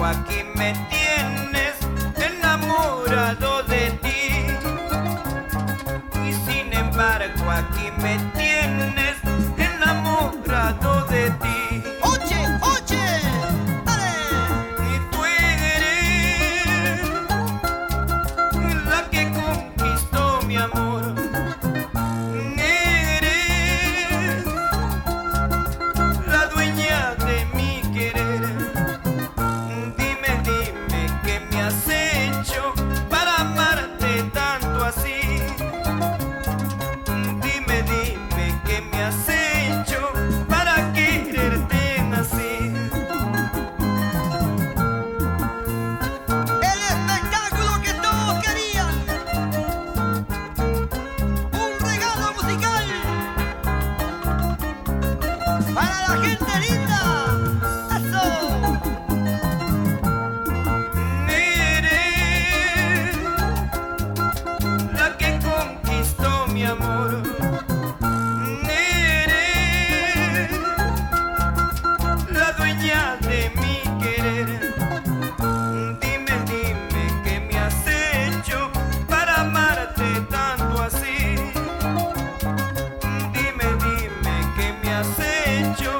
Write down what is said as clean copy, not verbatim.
aquí me tienes enamorado de ti. Y sin embargo aquí me tienes enamorado de ti. Oye, oye, dale. Y tú eres la que conquistó mi amor. Eres la dueña de mi querer. Dime, dime qué me has hecho para amarte tanto así. Dime, dime qué me has hecho para quererte así. El espectáculo que todos querían. Un regalo musical para la gente linda. Eso. Eres la que conquistó mi amor. Eres la dueña de mi querer. Dime, dime qué me has hecho para amarte tanto así. Dime, dime qué me has hecho